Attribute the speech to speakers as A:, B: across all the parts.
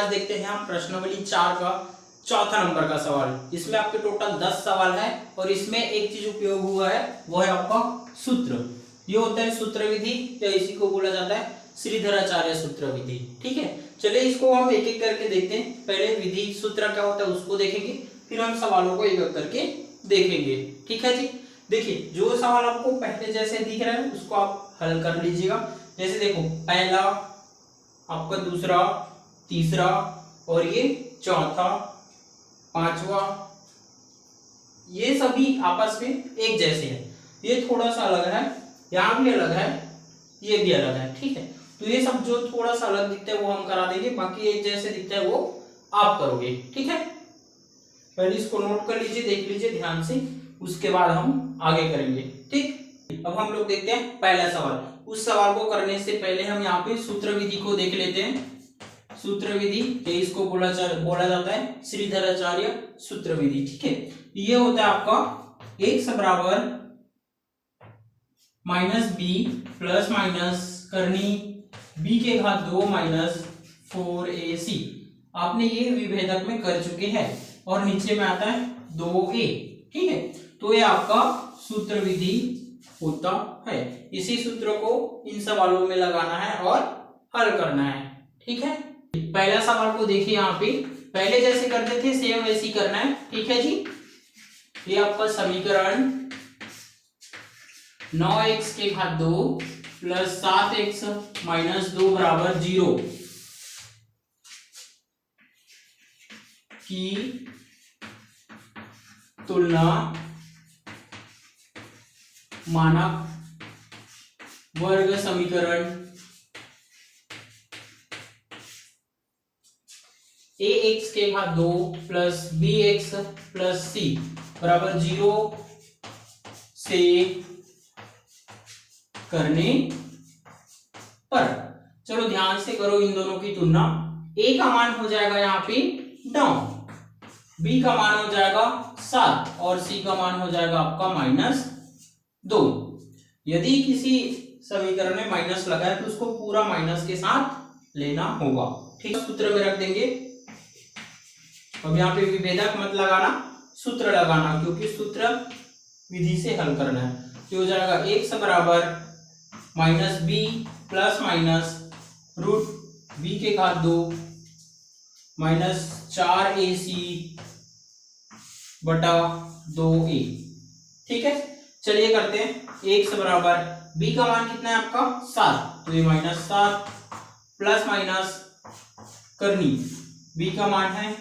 A: आज देखते हैं हम प्रश्नावली 4 का चौथा नंबर का सवाल। इसमें आपके टोटल 10 सवाल है और इसमें एक चीज उपयोग हुआ है वो है आपका सूत्र। ये होता है सूत्र विधि या इसी को बोला जाता है श्रीधराचार्य सूत्र विधि। ठीक है, चलिए इसको हम एक एक करके देखते हैं। पहले विधि सूत्र क्या होता है उसको देखेंगे, फिर हम सवालों को एक एक करके देखेंगे। ठीक है जी, देखिए जो सवाल आपको पहले जैसे दिख रहा है उसको आप हल कर लीजिएगा। जैसे देखो पहला, आपका दूसरा, तीसरा और ये चौथा, पांचवा, ये सभी आपस में एक जैसे हैं। ये थोड़ा सा अलग है, यहाँ भी अलग है, ये भी अलग है। ठीक है, तो ये सब जो थोड़ा सा अलग दिखता है वो हम करा देंगे, बाकी एक जैसे दिखता है वो आप करोगे। ठीक है, पहले इसको नोट कर लीजिए, देख लीजिए ध्यान से, उसके बाद हम आगे करेंगे। ठीक, अब हम लोग देखते हैं पहला सवाल। उस सवाल को करने से पहले हम यहाँ पे सूत्र विधि को देख लेते हैं। सूत्र विधि इसको बोला जाता है श्रीधराचार्य सूत्र विधि। ठीक है, ये होता है आपका x बराबर माइनस बी प्लस माइनस करनी b के घात 2 माइनस 4ac। आपने ये विभेदक में कर चुके हैं और नीचे में आता है 2a। ठीक है, तो ये आपका सूत्र विधि होता है। इसी सूत्र को इन सवालों में लगाना है और हल करना है। ठीक है, पहला सवाल को देखिए, यहाँ पे पहले जैसे करते थे सेम वैसे ही करना है। ठीक है जी, ये आपका समीकरण 9x के घात 2 प्लस 7x माइनस 2 बराबर 0 की तुलना मानक वर्ग समीकरण ax के घात 2 प्लस bx प्लस c बराबर 0 से करने पर। चलो ध्यान से करो इन दोनों की तुलना। a का मान हो जाएगा यहाँ पे 9, b का मान हो जाएगा 7 और c का मान हो जाएगा आपका -2। यदि किसी समीकरण में माइनस लगा है तो उसको पूरा माइनस के साथ लेना होगा। ठीक है, सूत्र में रख देंगे। अब यहाँ पे विभेदक मत लगाना, सूत्र लगाना, क्योंकि सूत्र विधि से हल करना है। तो हो जाएगा x बराबर minus B plus minus root B के घात 2 माइनस 4ac बटा 2a। ठीक है, चलिए करते हैं। x बराबर b का मान कितना है आपका 7, तो ये -7 प्लस माइनस करनी b का मान है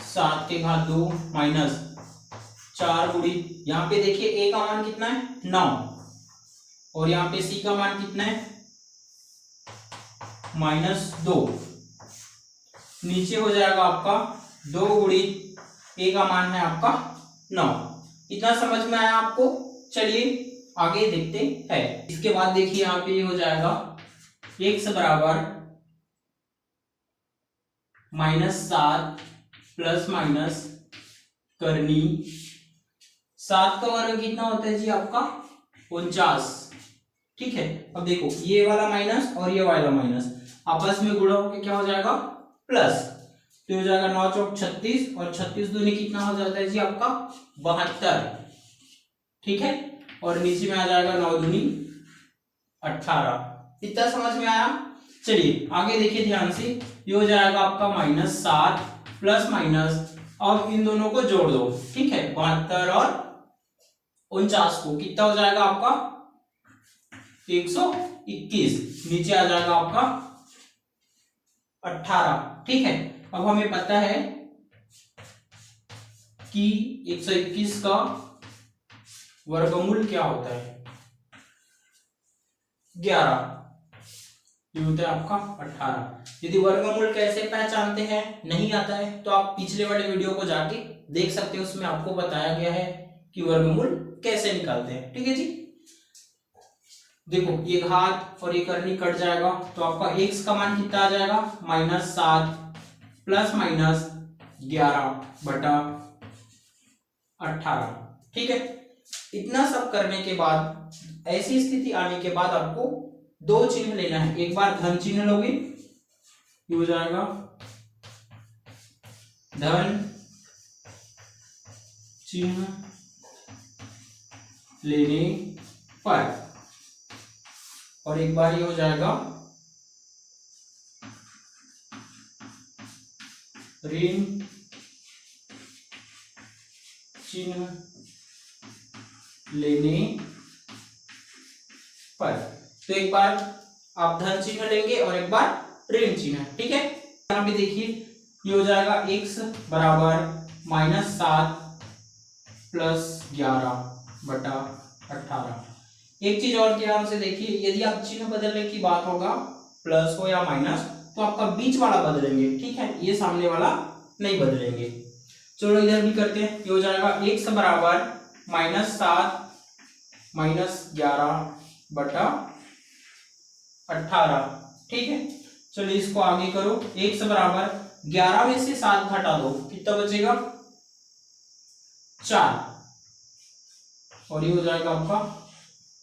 A: 7 के घात 2 माइनस 4 गुणी, यहाँ पे देखिए a का मान कितना है 9 और यहाँ पे c का मान कितना है -2। नीचे हो जाएगा आपका 2 गुणी a का मान है आपका 9। इतना समझ में आया आपको? चलिए आगे देखते हैं। इसके बाद देखिए यहाँ पे हो जाएगा x बराबर -7 प्लस माइनस करनी 7 का वर्ग कितना होता है जी आपका 49। ठीक है, अब देखो ये वाला माइनस और ये वाला माइनस आपस में गुणा होकर क्या हो जाएगा प्लस, तो हो जाएगा 9 चौक 36 और 36 दूनी कितना हो जाता है जी आपका 72। ठीक है, और नीचे में आ जाएगा 9 दूनी 18। इतना समझ में आया? चलिए आगे देखिए ध्यान से। ये हो जाएगा आपका -7 प्लस माइनस, अब इन दोनों को जोड़ दो। ठीक है, 72 और 49 को कितना हो जाएगा आपका 121, नीचे आ जाएगा आपका 18। ठीक है, अब हमें पता है कि 121 का वर्गमूल क्या होता है 11, ये होता है आपका 18। यदि वर्गमूल कैसे पहचानते हैं नहीं आता है तो आप पिछले वाले वीडियो को जाके देख सकते हैं, उसमें आपको बताया गया है कि वर्गमूल कैसे निकालते हैं। ठीक है जी, देखो ये घात और ये करनी कट जाएगा तो आपका x का मान कितना आ जाएगा -7 प्लस माइनस 11 बटा 18। ठीक है, इतना सब करने के बाद ऐसी स्थिति आने के बाद आपको दो चिन्ह लेना है। एक बार धन चिन्ह लोगे, ये हो जाएगा धन चिन्ह लेने पर, और एक बार ये हो जाएगा ऋण चिन्ह लेने पर। तो एक बार आप धन चिन्ह लेंगे और एक बार ऋण चिन्ह, ठीक है। यहाँ पे देखिए ये हो जाएगा x बराबर -7 + 11/18। एक चीज और ध्यान से देखिए, यदि आप चिन्ह बदलने की बात होगा, प्लस हो या माइनस, तो आपका बीच वाला बदलेंगे, ठीक है, ये सामने वाला नहीं बदलेंगे। चलो इधर भी करते हैं। ये हो जाएगा x बराबर -7 - 11/18, ठीक है। चलिए इसको आगे करो। x बराबर 11 में से 7 घटा दो, कितना बचेगा? 4, और ये हो जाएगा आपका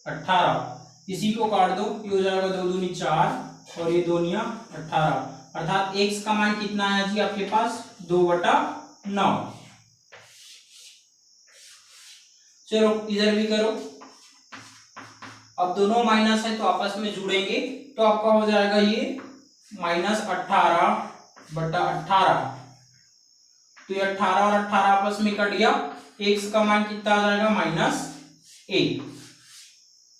A: 18। इसी को काट दो, ये हो जाएगा 2 दूनी 4 और ये 2 निया 18, अर्थात x का मान कितना है जी आपके पास? 2/9। चलो इधर भी करो। अब दोनों माइनस है तो आपस में जुड़ेंगे, तो आपका हो जाएगा ये -18/18। तो ये 18 और 18 आपस में कट गया, x का मान कितना आ जाएगा? -1।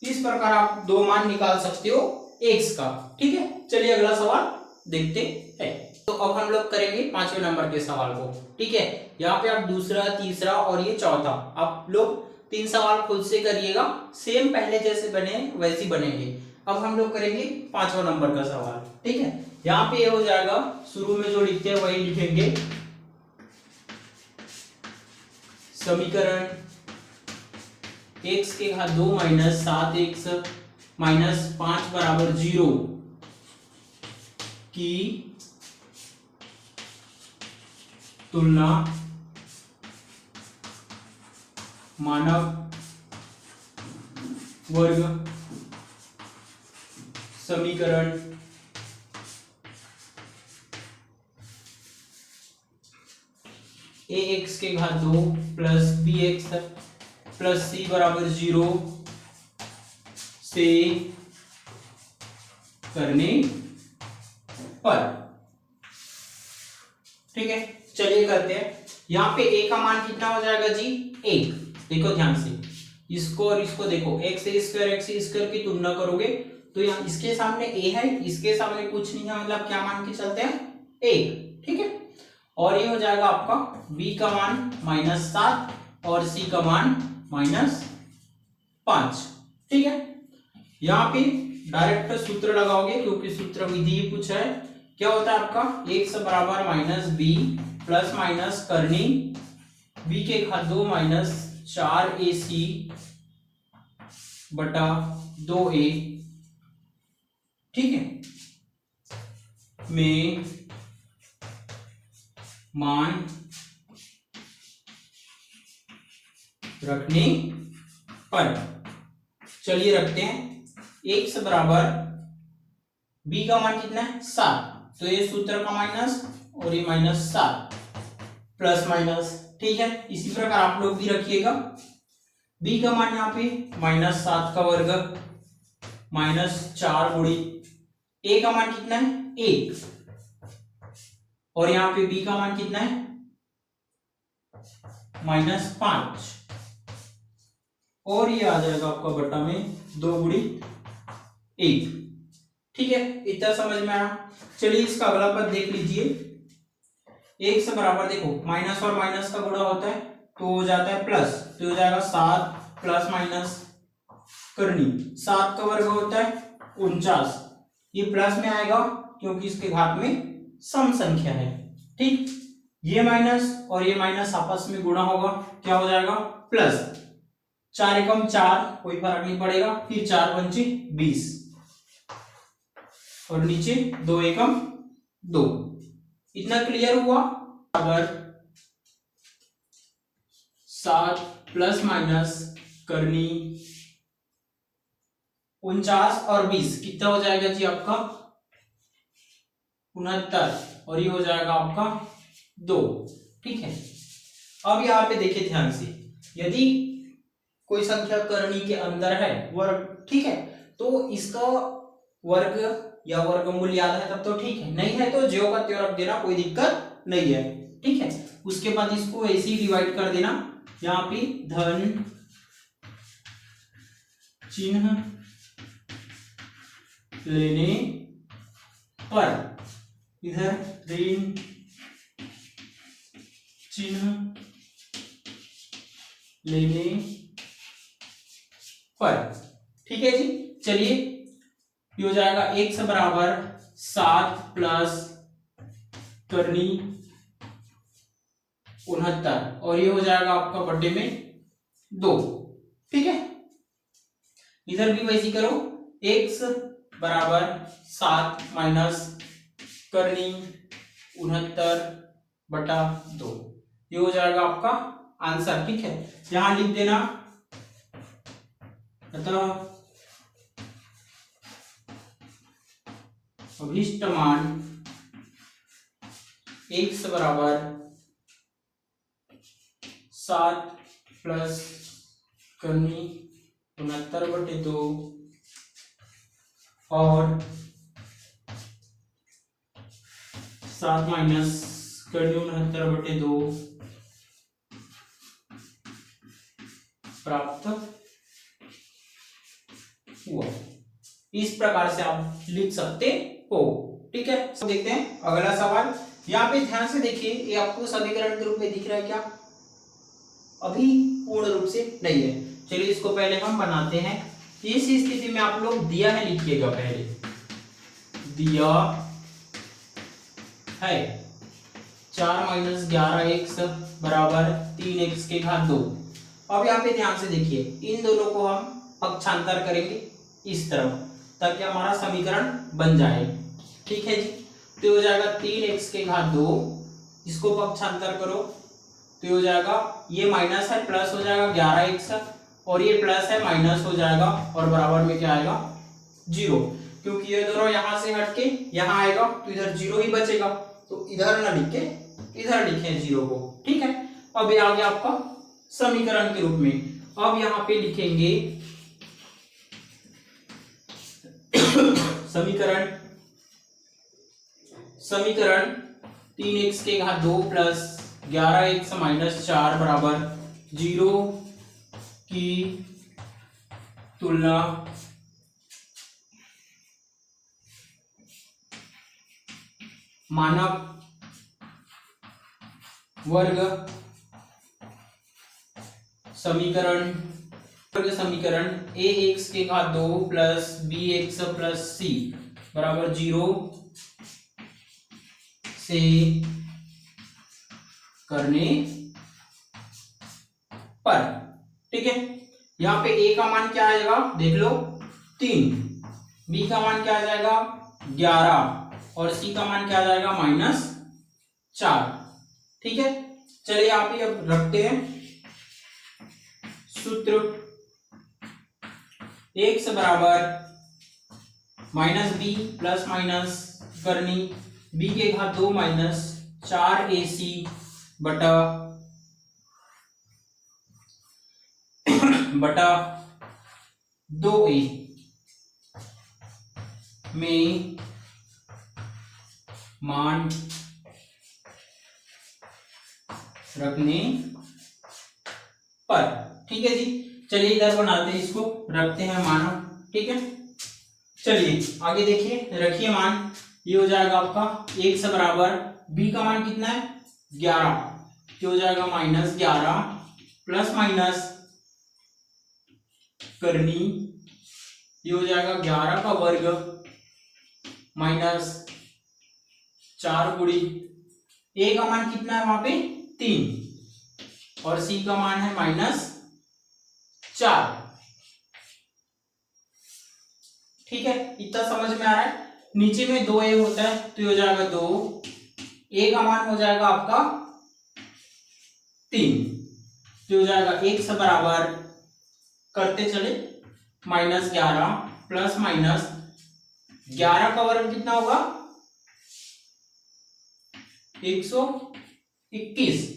A: इस प्रकार आप दो मान निकाल सकते हो x का, ठीक है। चलिए अगला सवाल देखते हैं। तो अब हम लोग करेंगे 5वें नंबर के सवाल को, ठीक है। यहाँ पे आप दूसरा, तीसरा और ये चौथा, आप लोग 3 सवाल खुद से करिएगा, सेम पहले जैसे बने वैसे ही बनेंगे। अब हम लोग करेंगे 5वां नंबर का सवाल, ठीक है। यहाँ पे ये हो जाएगा, शुरू में जो लिखते हैं वही लिखेंगे। समीकरण x के घात 2 - 7x - 5 = 0 की तुलना मानव वर्ग समीकरण ax के घात 2 + bx + c = 0 से करने पर, ठीक है। चलिए करते हैं। यहाँ पे a का मान कितना हो जाएगा जी? 1। देखो ध्यान से, इसको और इसको देखो, x² की तुलना करोगे तो यहाँ इसके सामने a है, इसके सामने कुछ नहीं है, मतलब क्या मान के चलते हैं? 1, ठीक है। और ये हो जाएगा आपका b का मान -7 और c का मान -5, ठीक है। यहाँ पे डायरेक्ट सूत्र लगाओगे क्योंकि सूत्र विधि ही पूछा है। क्या होता है आपका? x बराबर -b ± करनी b के घात 2 - 4ac बटा 2a, ठीक है, में मान रखने पर। चलिए रखते हैं। x बराबर b का मान कितना है? 7, तो ये सूत्र का माइनस और ये -7 प्लस माइनस, ठीक है। इसी प्रकार आप लोग भी रखिएगा। b का मान यहाँ पे -7 का वर्ग -4 गुणी a का मान कितना है? 1, और यहाँ पे b का मान कितना है? -5, और ये आ जाएगा आपका बटा में 2 गुणी 1, ठीक है। इतना समझ में आया। चलिए इसका अगला पद देख लीजिए। x बराबर, देखो माइनस और माइनस का गुणा होता है तो हो जाता है प्लस, तो हो जाएगा 7 ± करनी 7 का वर्ग होता है 49, ये प्लस में आएगा क्योंकि इसके घात में सम संख्या है, ठीक। ये माइनस और ये माइनस आपस में गुणा होगा, क्या हो जाएगा? प्लस 4 एकम 4, कोई फर्क नहीं पड़ेगा, फिर 4 पंचे 20 और नीचे 2 एकम 2। इतना क्लियर हुआ? अगर 7 ± करनी 49 और 20 कितना हो जाएगा जी आपका? 69, और ये हो जाएगा आपका 2। ठीक है, अब यहाँ पे देखिए ध्यान से, यदि कोई संख्या करनी के अंदर है वर्ग, ठीक है, तो इसका वर्ग या वर्गमूल याद है तब तो ठीक है, नहीं है तो ज्यों का त्यों रख देना, कोई दिक्कत नहीं है। ठीक है, उसके बाद इसको ऐसे ही डिवाइड कर देना, यहाँ पे धन चिन्ह लेने पर, इधर ऋण चिन्ह लेने पर। ठीक है जी, चलिए ये हो जाएगा x बराबर 7 प्लस करनी 69, और ये हो जाएगा आपका बर्थडे में 2। ठीक है, इधर भी वैसी करो, x बराबर 7 माइनस करनी 69/2, ये हो जाएगा आपका आंसर। ठीक है, यहां लिख देना, अतः अभीष्ट मान x बराबर 7 प्लस करनी 69/2 और 7 माइनस करनी 69/2 प्राप्त हुआ। इस प्रकार से आप लिख सकते हो। ठीक है, तो देखते हैं अगला सवाल। यहाँ पे ध्यान से देखिए, ये आपको समीकरण के रूप में दिख रहा है क्या? अभी पूर्ण रूप से नहीं है। चलिए इसको पहले हम बनाते हैं। इस स्थिति में आप लोग दिया है लिखिएगा, पहले दिया है 4 माइनस 11x बराबर 3x के घात 2। अब यहाँ पे ध्यान से देखिए, इन दोनों को हम पक्षांतर करेंगे इस तरफ, ताकि हमारा समीकरण बन जाए। ठीक है जी, तो हो जाएगा 3x के घात 2, इसको पक्षांतर करो तो हो जाएगा, ये माइनस है प्लस हो जाएगा 11x, और ये प्लस है माइनस हो जाएगा, और बराबर में क्या आएगा 0, क्योंकि ये दोनों यहां से हट के यहां आएगा तो इधर 0 ही बचेगा, तो इधर ना लिख के इधर लिखे 0 को। ठीक है, अब ये आ गया आपका समीकरण के रूप में। अब यहाँ पे लिखेंगे समीकरण 3x के घात 2 प्लस 11x माइनस 4 बराबर 0 की तुलना मानक वर्ग समीकरण ax के घात 2 प्लस bx प्लस c बराबर 0 से करने पर। ठीक है, यहाँ पे a का मान क्या आ जाएगा देख लो 3, b का मान क्या आ जाएगा 11, और c का मान क्या आ जाएगा -4। ठीक है, चलिए आप ये अब रखते हैं सूत्र x बराबर -b प्लस माइनस करनी b के घात 2 माइनस 4ac बटा 2a में मान रखने पर। ठीक है जी, चलिए इधर बनाते हैं, इसको रखते हैं मान। ठीक है, चलिए आगे देखिए, रखिए मान। ये हो जाएगा आपका x बराबर b का मान कितना है 11, ये हो जाएगा -11 प्लस माइनस करनी, ये हो जाएगा 11 का वर्ग माइनस 4 गुणी a का मान कितना है वहां पे 3, और c का मान है -4। ठीक है, इतना समझ में आ रहा है। नीचे में 2a होता है तो ये हो जाएगा 2, a का मान हो जाएगा आपका 3, तो हो जाएगा x बराबर करते चले -11 प्लस माइनस 11 का वर्ग कितना होगा 140, 21,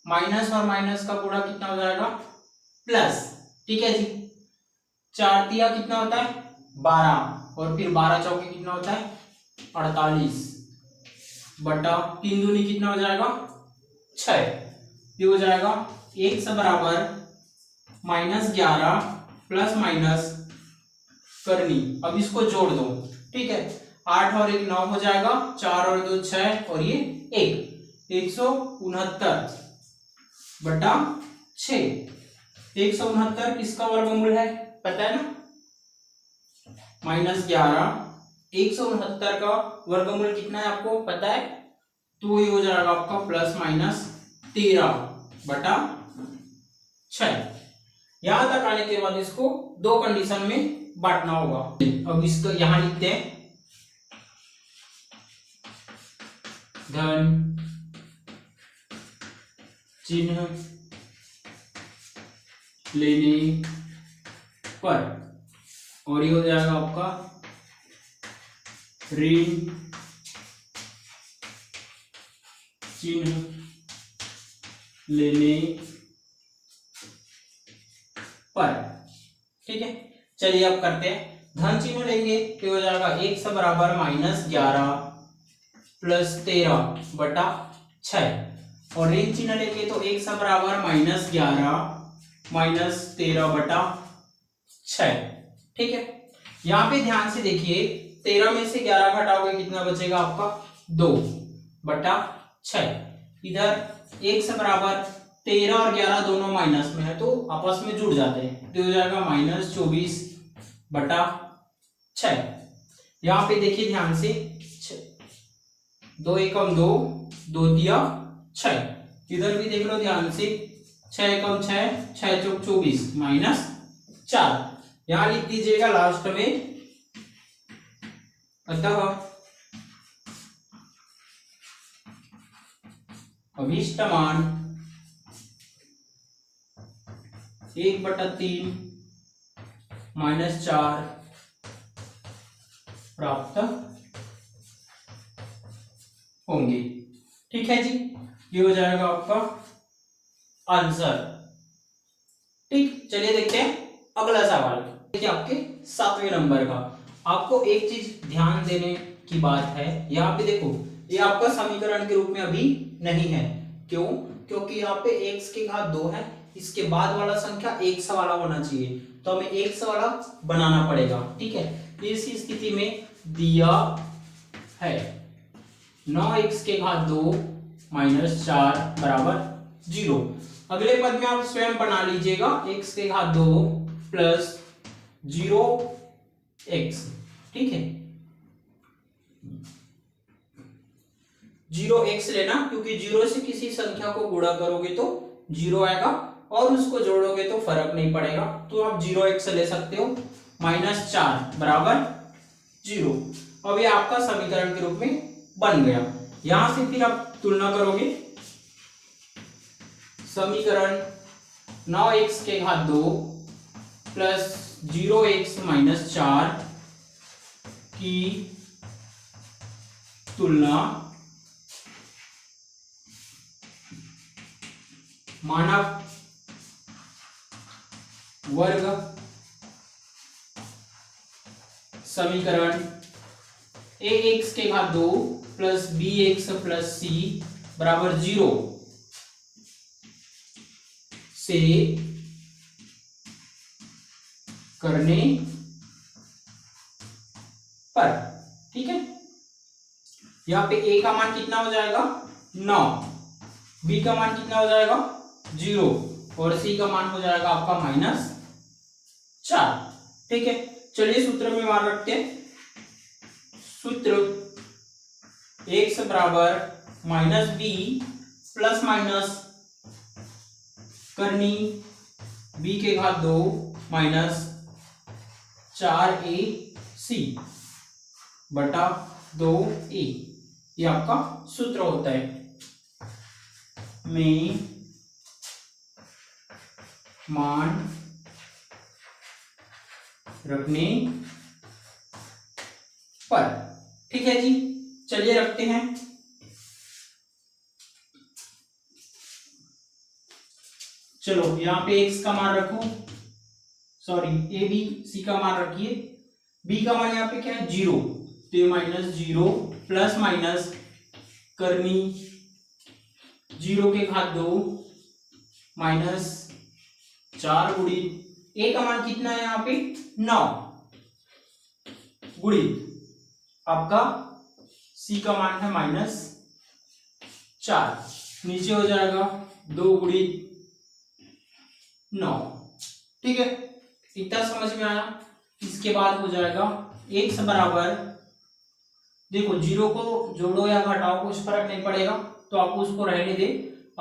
A: माइनस और माइनस का गुणा कितना हो जाएगा प्लस, ठीक है जी। 4 तिया कितना होता है 12, और फिर 12 चौके कितना होता है 48, बटा 3 दूनी कितना हो जाएगा 6। ये हो जाएगा x बराबर -11 प्लस माइनस करनी, अब इसको जोड़ दो, ठीक है। 8 और 1 9 हो जाएगा, 4 और 2 6, और ये 169 बटा 6। 169 किसका वर्गमूल है पता है ना, -11। 169 का वर्गमूल कितना है आपको पता है, तो ये हो जाएगा आपका +-13 बटा 6। यहां तक आने के बाद इसको दो कंडीशन में बांटना होगा। अब इसको यहां लिखते हैं, धन चिन्ह लेने पर, और ये हो जाएगा आपका ऋण चिन्ह लेने पर, ठीक है। चलिए अब करते हैं, धन चिन्ह लेंगे तो हो जाएगा x बराबर -11 प्लस 13 बटा 6, और ऋण चिन्ह लेंगे तो x बराबर -11 माइनस 13 बटा 6, ठीक है। यहाँ पे ध्यान से देखिए, 13 में से 11 घटाओगे कितना बचेगा आपका 2 बटा 6। इधर x बराबर 13 और 11 दोनों माइनस में है तो आपस में जुड़ जाते हैं, तो हो जाएगा -24 बटा 6। यहाँ पे देखिए ध्यान से, 2 एकम 2, 2 तिया 6, इधर भी देख लो ध्यान से, 6 एकम 6, 6 चौक 24 -4। यहां लिख दीजिएगा लास्ट में, अतः अभीष्ट मान 1/3 -4 प्राप्त होंगे, ठीक है जी। ये हो जाएगा आपका आंसर, ठीक। चलिए देखते हैं अगला सवाल, देखिए आपके 7वें नंबर का। आपको एक चीज ध्यान देने की बात है, यहाँ पे देखो ये आपका समीकरण के रूप में अभी नहीं है, क्यों, क्योंकि यहाँ पे x की घात 2 है, इसके बाद वाला संख्या x वाला होना चाहिए, तो हमें x वाला बनाना पड़ेगा, ठीक है। इस स्थिति में दिया है 9x के घात 2 -4 बराबर 0। अगले पद में आप स्वयं बना लीजिएगा, x के घात 2 प्लस 0x, ठीक है। 0x लेना, क्योंकि 0 से किसी संख्या को गुणा करोगे तो 0 आएगा, और उसको जोड़ोगे तो फर्क नहीं पड़ेगा, तो आप 0x ले सकते हो। -4 बराबर 0। अब ये आपका समीकरण के रूप में बन गया। यहां से फिर आप तुलना करोगे, समीकरण 9x के घात 2 प्लस 0x -4 की तुलना मानक वर्ग समीकरण ax के घात 2 प्लस bx प्लस c बराबर 0 से करने पर, ठीक है। यहाँ पे a का मान कितना हो जाएगा 9, b का मान कितना हो जाएगा 0, और c का मान हो जाएगा आपका -4, ठीक है। चलिए सूत्र में मान रखते हैं, सूत्र x बराबर -b प्लस माइनस करनी b के घात 2 -4ac बटा 2a, ये आपका सूत्र होता है। में मान रखने पर, ठीक है जी। चलिए रखते हैं, चलो यहाँ पे x का मान रखो, सॉरी ए बी सी का मान रखिए। b का मान यहाँ पे क्या है 0, तो ये -0 प्लस माइनस करनी 0 के घात 2 -4 गुणित a का मान कितना है यहाँ पे 9 गुणित आपका c का मान है -4, नीचे हो जाएगा 2 गुणित 9। ठीक है, इतना समझ में आया। इसके बाद हो जाएगा x बराबर, देखो 0 को जोड़ो या घटाओ कुछ फर्क नहीं पड़ेगा, तो आप उसको रहने दे।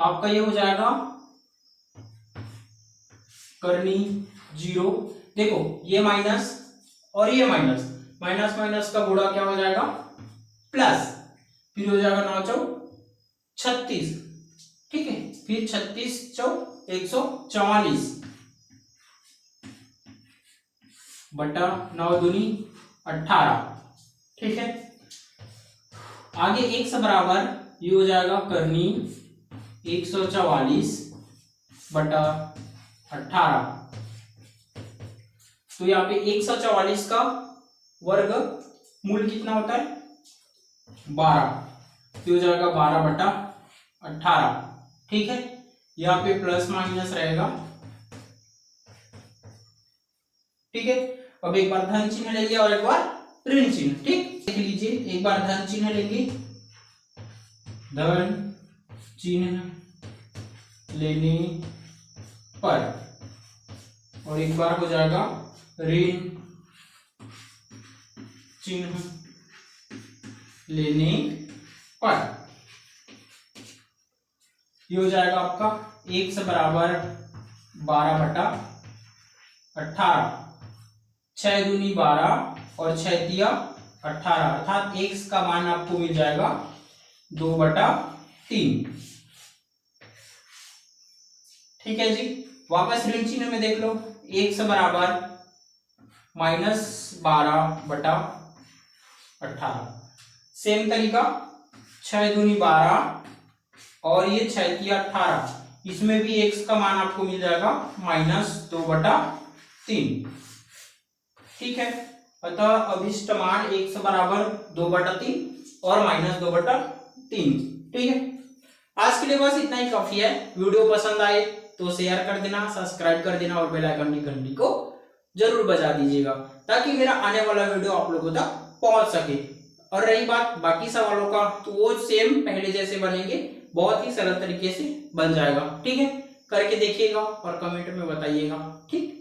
A: आपका ये हो जाएगा करनी 0, देखो ये माइनस और ये माइनस, माइनस माइनस का गुणा क्या हो जाएगा प्लस, फिर हो जाएगा 9 चौ 36, ठीक है, फिर 36 चौ 144 बटा 9 दूनी 18। ठीक है, आगे x बराबर ये हो जाएगा करनी 144 बटा 18। तो यहाँ पे 144 का वर्ग मूल कितना होता है 12, तो हो जाएगा 12 बटा 18। ठीक है, यहाँ पे प्लस माइनस रहेगा। ठीक है, अब एक बार धन चिन्ह लेंगे और एक बार ऋण चिन्ह। ठीक, देख लीजिए, एक बार धन चिन्ह लेंगे, धन चिन्ह लेने पर, और एक बार हो जाएगा ऋण चिन्ह लेने पर। ये हो जाएगा आपका x बराबर 12 बटा 18, 6 दूनी 12 और 6 तिया 18, अर्थात x का मान आपको मिल जाएगा 2 बटा 3। ठीक है जी, वापस ऋण चिन्ह में देख लो, x बराबर -12 बटा 18, सेम तरीका 6 दूनी 12 और ये 6 तिया 18, इसमें भी x का मान आपको मिल जाएगा -2 बटा 3। ठीक है, अतः अभिष्ट मान x बराबर 2 बटा 3 और -2 बटा 3। ठीक है, आज के लिए बस इतना ही काफी है। वीडियो पसंद आए तो शेयर कर देना, सब्सक्राइब कर देना और बेल आइकन की घंटी को जरूर बजा दीजिएगा, ताकि मेरा आने वाला वीडियो आप लोगों तक पहुंच सके। और रही बात बाकी सवालों का, तो वो सेम पहले जैसे बनेंगे, बहुत ही सरल तरीके से बन जाएगा। ठीक है, करके देखिएगा और कमेंट में बताइएगा। ठीक।